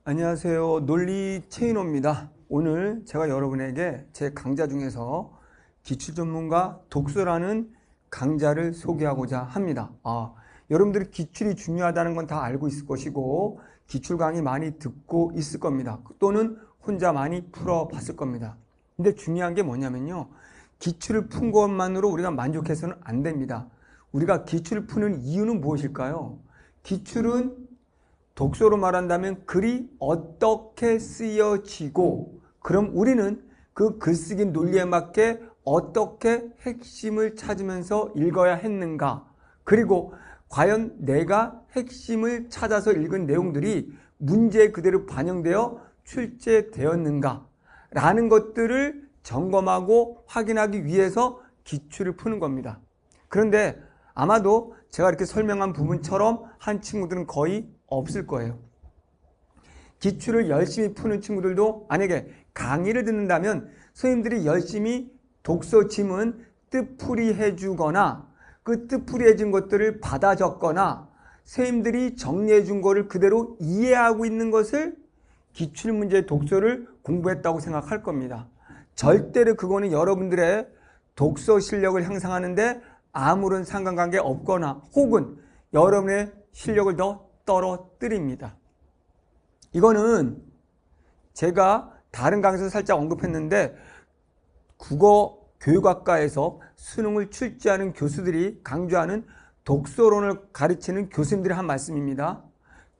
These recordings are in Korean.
안녕하세요. 논리 체인호입니다. 오늘 제가 여러분에게 제 강좌 중에서 기출 전문가 독서라는 강좌를 소개하고자 합니다. 여러분들이 기출이 중요하다는 건 다 알고 있을 것이고 기출 강의 많이 듣고 있을 겁니다. 또는 혼자 많이 풀어봤을 겁니다. 근데 중요한 게 뭐냐면요. 기출을 푼 것만으로 우리가 만족해서는 안 됩니다. 우리가 기출을 푸는 이유는 무엇일까요? 기출은 독서로 말한다면 글이 어떻게 쓰여지고 그럼 우리는 그 글쓰기 논리에 맞게 어떻게 핵심을 찾으면서 읽어야 했는가, 그리고 과연 내가 핵심을 찾아서 읽은 내용들이 문제에 그대로 반영되어 출제되었는가 라는 것들을 점검하고 확인하기 위해서 기출을 푸는 겁니다. 그런데 아마도 제가 이렇게 설명한 부분처럼 한 친구들은 거의 없을 거예요. 기출을 열심히 푸는 친구들도 만약에 강의를 듣는다면 선생님들이 열심히 독서 지문 뜻풀이 해주거나 그 뜻풀이 해준 것들을 받아 적거나 선생님들이 정리해 준 거를 그대로 이해하고 있는 것을 기출문제 독서를 공부했다고 생각할 겁니다. 절대로 그거는 여러분들의 독서 실력을 향상하는데 아무런 상관관계 없거나 혹은 여러분의 실력을 더 떨어뜨립니다. 이거는 제가 다른 강의에서 살짝 언급했는데 국어 교육학과에서 수능을 출제하는 교수들이 강조하는 독서론을 가르치는 교수님들이 한 말씀입니다.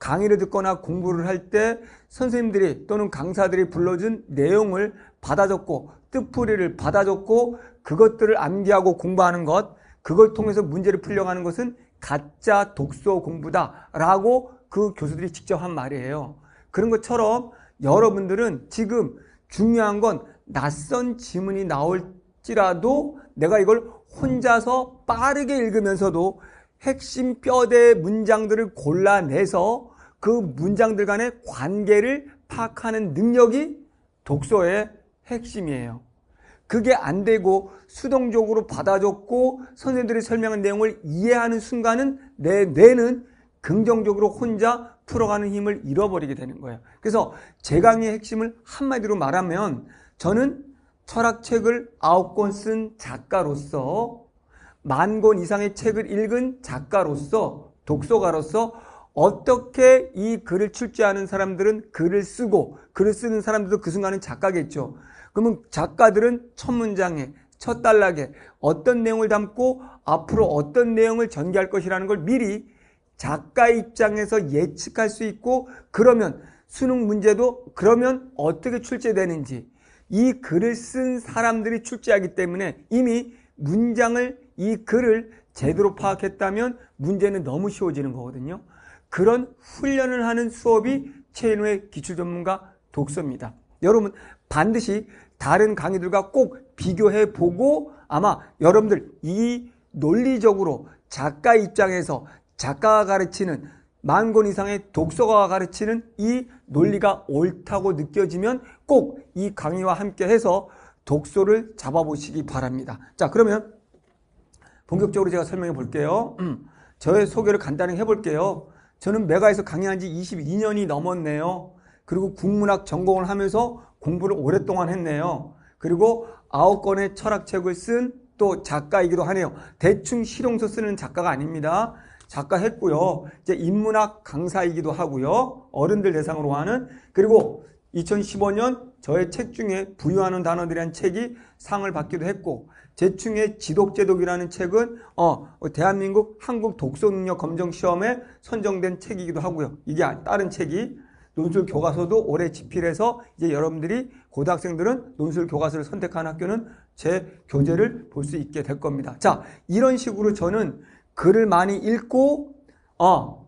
강의를 듣거나 공부를 할 때 선생님들이 또는 강사들이 불러준 내용을 받아 적고 뜻풀이를 받아 적고 그것들을 암기하고 공부하는 것, 그걸 통해서 문제를 풀려고 하는 것은 가짜 독서 공부다라고 그 교수들이 직접 한 말이에요. 그런 것처럼 여러분들은 지금 중요한 건 낯선 지문이 나올지라도 내가 이걸 혼자서 빠르게 읽으면서도 핵심 뼈대 문장들을 골라내서 그 문장들 간의 관계를 파악하는 능력이 독서의 핵심이에요. 그게 안 되고 수동적으로 받아 적고 선생님들이 설명한 내용을 이해하는 순간은 내 뇌는 긍정적으로 혼자 풀어가는 힘을 잃어버리게 되는 거예요. 그래서 제 강의의 핵심을 한마디로 말하면 저는 철학책을 9권 쓴 작가로서 10,000권 이상의 책을 읽은 작가로서 독서가로서 어떻게 이 글을 출제하는 사람들은 글을 쓰고 글을 쓰는 사람들도 그 순간은 작가겠죠. 그러면 작가들은 첫 문장에 첫 단락에 어떤 내용을 담고 앞으로 어떤 내용을 전개할 것이라는 걸 미리 작가의 입장에서 예측할 수 있고 그러면 수능 문제도 그러면 어떻게 출제되는지 이 글을 쓴 사람들이 출제하기 때문에 이미 문장을 이 글을 제대로 파악했다면 문제는 너무 쉬워지는 거거든요. 그런 훈련을 하는 수업이 체인호의 기출전문가 독서입니다. 여러분 반드시 다른 강의들과 꼭 비교해 보고 아마 여러분들 이 논리적으로 작가 입장에서 작가가 가르치는 10,000권 이상의 독서가가 가르치는 이 논리가 옳다고 느껴지면 꼭 이 강의와 함께 해서 독서를 잡아보시기 바랍니다. 자, 그러면 본격적으로 제가 설명해 볼게요. 저의 소개를 간단히 해볼게요. 저는 메가에서 강의한 지 22년이 넘었네요. 그리고 국문학 전공을 하면서 공부를 오랫동안 했네요. 그리고 9권의 철학책을 쓴 또 작가이기도 하네요. 대충 실용서 쓰는 작가가 아닙니다. 작가 했고요. 이제 인문학 강사이기도 하고요. 어른들 대상으로 하는. 그리고 2015년 저의 책 중에 부유하는 단어들이라는 책이 상을 받기도 했고 제충의 지독제독이라는 책은 대한민국 한국 독서능력 검정시험에 선정된 책이기도 하고요. 이게 다른 책이 논술 교과서도 올해 집필해서 이제 여러분들이 고등학생들은 논술 교과서를 선택한 학교는 제 교재를 볼 수 있게 될 겁니다. 자, 이런 식으로 저는 글을 많이 읽고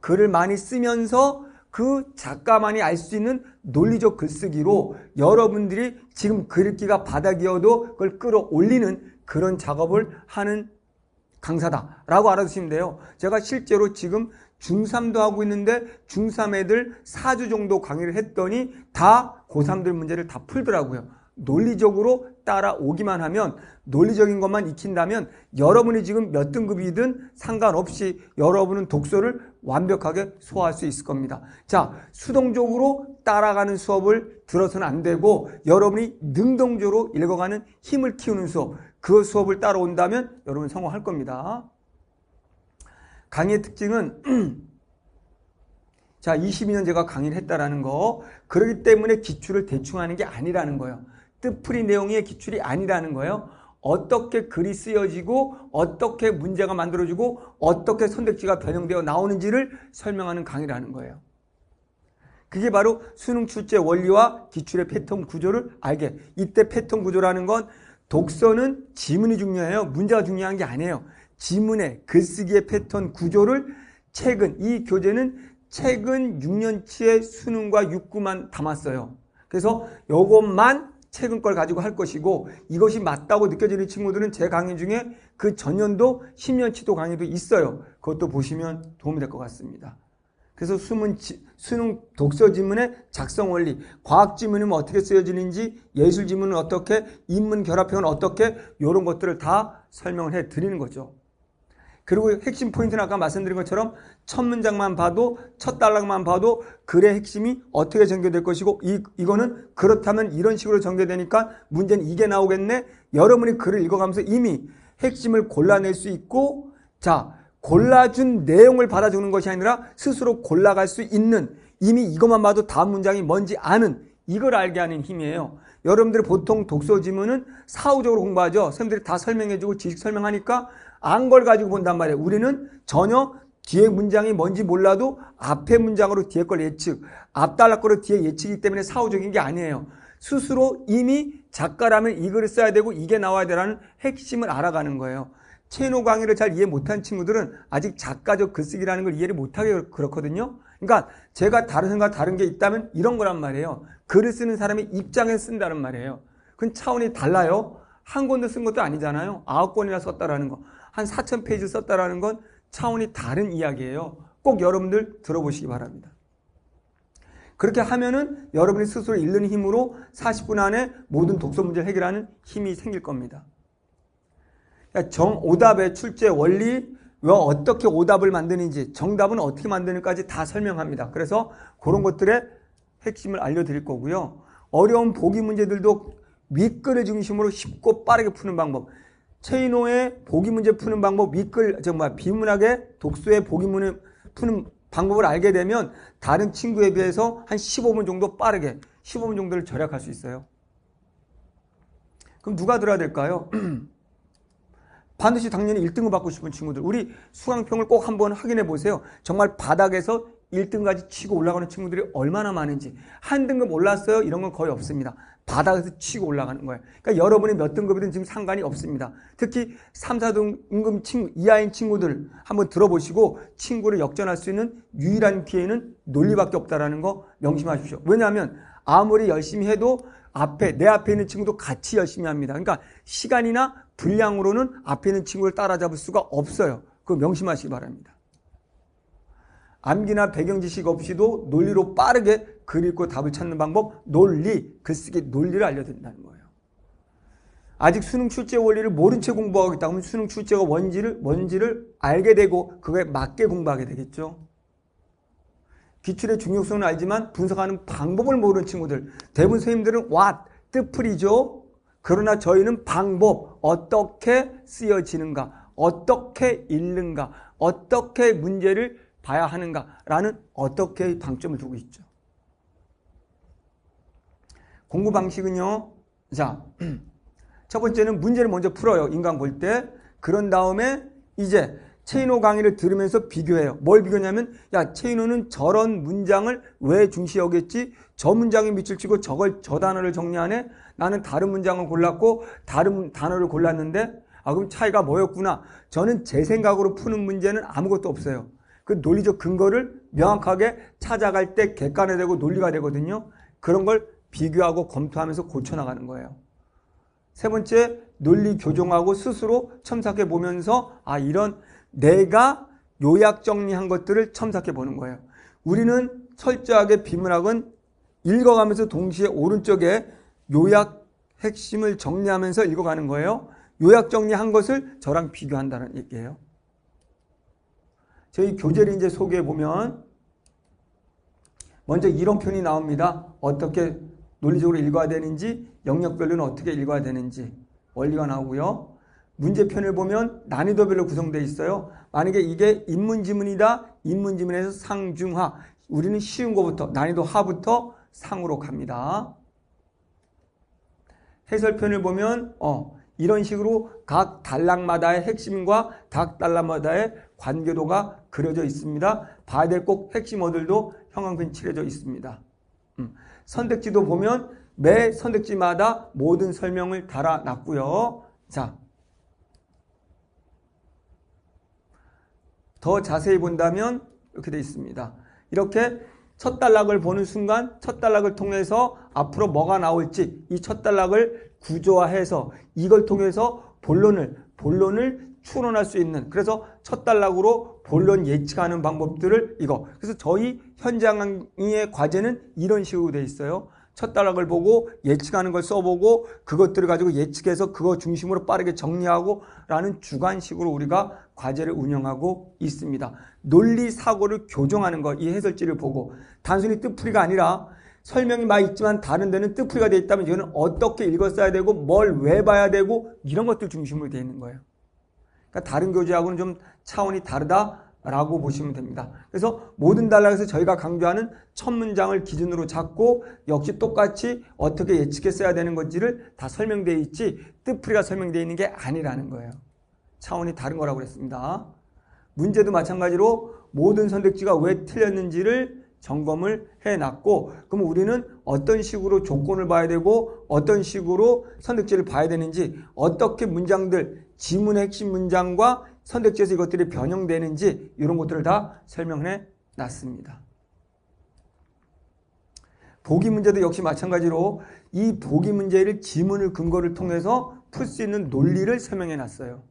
글을 많이 쓰면서 그 작가만이 알 수 있는 논리적 글쓰기로 여러분들이 지금 글읽기가 바닥이어도 그걸 끌어올리는 그런 작업을 하는 강사다라고 알아두시면 돼요. 제가 실제로 지금 중3도 하고 있는데 중3 애들 4주 정도 강의를 했더니 다 고3들 문제를 다 풀더라고요. 논리적으로 따라오기만 하면 논리적인 것만 익힌다면 여러분이 지금 몇 등급이든 상관없이 여러분은 독서를 완벽하게 소화할 수 있을 겁니다. 자, 수동적으로 따라가는 수업을 들어서는 안 되고 여러분이 능동적으로 읽어가는 힘을 키우는 수업, 그 수업을 따라온다면 여러분 성공할 겁니다. 강의의 특징은 자, 22년 제가 강의를 했다라는 거, 그렇기 때문에 기출을 대충 하는 게 아니라는 거예요. 뜻풀이 내용의 기출이 아니라는 거예요. 어떻게 글이 쓰여지고 어떻게 문제가 만들어지고 어떻게 선택지가 변형되어 나오는지를 설명하는 강의라는 거예요. 그게 바로 수능 출제 원리와 기출의 패턴 구조를 알게. 이때 패턴 구조라는 건 독서는 지문이 중요해요. 문제가 중요한 게 아니에요. 지문의 글쓰기의 패턴 구조를 최근, 이 교재는 최근 6년치의 수능과 육구만 담았어요. 그래서 요것만 최근 걸 가지고 할 것이고, 이것이 맞다고 느껴지는 친구들은 제 강의 중에 그 전년도 10년치도 강의도 있어요. 그것도 보시면 도움이 될 것 같습니다. 그래서 수능 독서 지문의 작성 원리, 과학 지문은 어떻게 쓰여지는지, 예술 지문은 어떻게, 인문 결합형은 어떻게, 이런 것들을 다 설명을 해 드리는 거죠. 그리고 핵심 포인트는 아까 말씀드린 것처럼 첫 문장만 봐도, 첫 단락만 봐도 글의 핵심이 어떻게 전개될 것이고, 이거는 그렇다면 이런 식으로 전개되니까 문제는 이게 나오겠네. 여러분이 글을 읽어가면서 이미 핵심을 골라낼 수 있고, 자, 골라준 내용을 받아주는 것이 아니라 스스로 골라갈 수 있는, 이미 이것만 봐도 다음 문장이 뭔지 아는, 이걸 알게 하는 힘이에요. 여러분들이 보통 독서 지문은 사후적으로 공부하죠. 선생님들이 다 설명해주고 지식 설명하니까 안 걸 가지고 본단 말이에요. 우리는 전혀 뒤에 문장이 뭔지 몰라도 앞에 문장으로 뒤에 걸 예측, 앞 단락으로 뒤에 예측이기 때문에 사후적인 게 아니에요. 스스로 이미 작가라면 이 글을 써야 되고 이게 나와야 되라는 핵심을 알아가는 거예요. 채노 강의를 잘 이해 못한 친구들은 아직 작가적 글쓰기라는 걸 이해를 못하게 그렇거든요. 그러니까 제가 다른 생각 다른 게 있다면 이런 거란 말이에요. 글을 쓰는 사람의 입장에서 쓴다는 말이에요. 그건 차원이 달라요. 한 권도 쓴 것도 아니잖아요. 9권이나 썼다라는 거. 한 4,000페이지 썼다라는 건 차원이 다른 이야기예요. 꼭 여러분들 들어보시기 바랍니다. 그렇게 하면은 여러분이 스스로 읽는 힘으로 40분 안에 모든 독서 문제를 해결하는 힘이 생길 겁니다. 오답의 출제 원리, 왜 어떻게 오답을 만드는지, 정답은 어떻게 만드는지까지 다 설명합니다. 그래서 그런 것들의 핵심을 알려드릴 거고요. 어려운 보기 문제들도 윗글을 중심으로 쉽고 빠르게 푸는 방법. 최인호의 보기 문제 푸는 방법, 윗글, 비문학의 독서의 보기 문제 푸는 방법을 알게 되면 다른 친구에 비해서 한 15분 정도 빠르게, 15분 정도를 절약할 수 있어요. 그럼 누가 들어야 될까요? 반드시 당연히 1등급 받고 싶은 친구들. 우리 수강평을 꼭 한번 확인해 보세요. 정말 바닥에서 1등까지 치고 올라가는 친구들이 얼마나 많은지. 한 등급 올랐어요? 이런 건 거의 없습니다. 바닥에서 치고 올라가는 거예요. 그러니까 여러분이 몇 등급이든 지금 상관이 없습니다. 특히 3, 4등급 친구, 이하인 친구들 한번 들어보시고 친구를 역전할 수 있는 유일한 기회는 논리밖에 없다는 거 명심하십시오. 왜냐하면 아무리 열심히 해도 내 앞에 있는 친구도 같이 열심히 합니다. 그러니까 시간이나 분량으로는 앞에 있는 친구를 따라잡을 수가 없어요. 그거 명심하시기 바랍니다. 암기나 배경 지식 없이도 논리로 빠르게 글 읽고 답을 찾는 방법, 논리, 글쓰기 논리를 알려드린다는 거예요. 아직 수능 출제 원리를 모른 채 공부하고 있다 하면 수능 출제가 뭔지를 알게 되고 그거에 맞게 공부하게 되겠죠. 기출의 중요성은 알지만 분석하는 방법을 모르는 친구들, 대부분 선생님들은 뜻풀이죠. 그러나 저희는 방법, 어떻게 쓰여지는가, 어떻게 읽는가, 어떻게 문제를 봐야 하는가라는 어떻게 방점을 두고 있죠. 공부 방식은요. 자, 첫 번째는 문제를 먼저 풀어요. 인강 볼 때. 그런 다음에 이제 최인호 강의를 들으면서 비교해요. 뭘 비교냐면 최인호는 저런 문장을 왜 중시 여겼지? 저 문장에 밑줄 치고 저 단어를 정리하네? 나는 다른 문장을 골랐고 다른 단어를 골랐는데 그럼 차이가 뭐였구나. 저는 제 생각으로 푸는 문제는 아무것도 없어요. 그 논리적 근거를 명확하게 찾아갈 때 객관화되고 논리가 되거든요. 그런 걸 비교하고 검토하면서 고쳐나가는 거예요. 세 번째, 논리 교정하고 스스로 첨삭해 보면서 이런 내가 요약 정리한 것들을 첨삭해 보는 거예요. 우리는 철저하게 비문학은 읽어가면서 동시에 오른쪽에 요약 핵심을 정리하면서 읽어가는 거예요. 요약 정리한 것을 저랑 비교한다는 얘기예요. 저희 교재를 이제 소개해 보면 먼저 이론편이 나옵니다. 어떻게 논리적으로 읽어야 되는지, 영역별로는 어떻게 읽어야 되는지 원리가 나오고요. 문제편을 보면 난이도별로 구성되어 있어요. 만약에 이게 인문지문이다. 인문지문에서 상중하. 우리는 쉬운 거부터 난이도 하부터 상으로 갑니다. 해설편을 보면 이런 식으로 각 단락마다의 핵심과 각 단락마다의 관계도가 그려져 있습니다. 봐야 될 꼭 핵심 어들도 형광펜 칠해져 있습니다. 선택지도 보면 매 선택지마다 모든 설명을 달아놨고요. 자, 더 자세히 본다면 이렇게 되어 있습니다. 이렇게 첫 단락을 보는 순간 첫 단락을 통해서 앞으로 뭐가 나올지 이 첫 단락을 구조화해서 이걸 통해서 본론을 추론할 수 있는, 그래서 첫 단락으로 본론 예측하는 방법들을 그래서 저희 현장 강의의 과제는 이런 식으로 되어 있어요. 첫 단락을 보고 예측하는 걸 써보고 그것들을 가지고 예측해서 그거 중심으로 빠르게 정리하고 라는 주관식으로 우리가 과제를 운영하고 있습니다. 논리 사고를 교정하는 것, 이 해설지를 보고 단순히 뜻풀이가 아니라 설명이 많이 있지만 다른 데는 뜻풀이가 되어 있다면 이거는 어떻게 읽었어야 되고 뭘 왜 봐야 되고 이런 것들 중심으로 되어 있는 거예요. 그러니까 다른 교재하고는 좀 차원이 다르다라고 보시면 됩니다. 그래서 모든 단락에서 저희가 강조하는 첫 문장을 기준으로 잡고 역시 똑같이 어떻게 예측했어야 되는 건지를 다 설명되어 있지 뜻풀이가 설명되어 있는 게 아니라는 거예요. 차원이 다른 거라고 그랬습니다. 문제도 마찬가지로 모든 선택지가 왜 틀렸는지를 점검을 해놨고, 그럼 우리는 어떤 식으로 조건을 봐야 되고 어떤 식으로 선택지를 봐야 되는지, 어떻게 문장들, 지문의 핵심 문장과 선택지에서 이것들이 변형되는지 이런 것들을 다 설명해 놨습니다. 보기 문제도 역시 마찬가지로 이 보기 문제를 지문을 근거를 통해서 풀 수 있는 논리를 설명해 놨어요.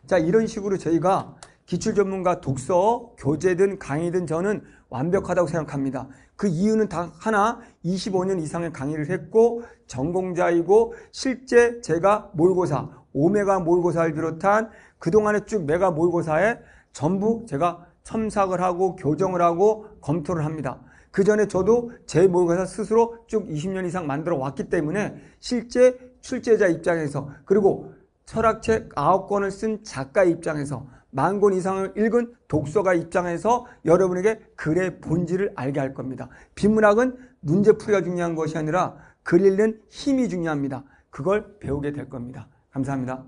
자, 이런 식으로 저희가 기출전문가 독서, 교재든 강의든 저는 완벽하다고 생각합니다. 그 이유는 다 하나, 25년 이상의 강의를 했고 전공자이고 실제 제가 모의고사, 오메가 모의고사를 비롯한 그동안에 쭉 메가 모의고사에 전부 제가 첨삭을 하고 교정을 하고 검토를 합니다. 그 전에 저도 제 모의고사 스스로 쭉 20년 이상 만들어 왔기 때문에 실제 출제자 입장에서, 그리고 철학책 9권을 쓴 작가 입장에서, 10,000권 이상을 읽은 독서가 입장에서 여러분에게 글의 본질을 알게 할 겁니다. 비문학은 문제풀이가 중요한 것이 아니라 글 읽는 힘이 중요합니다. 그걸 배우게 될 겁니다. 감사합니다.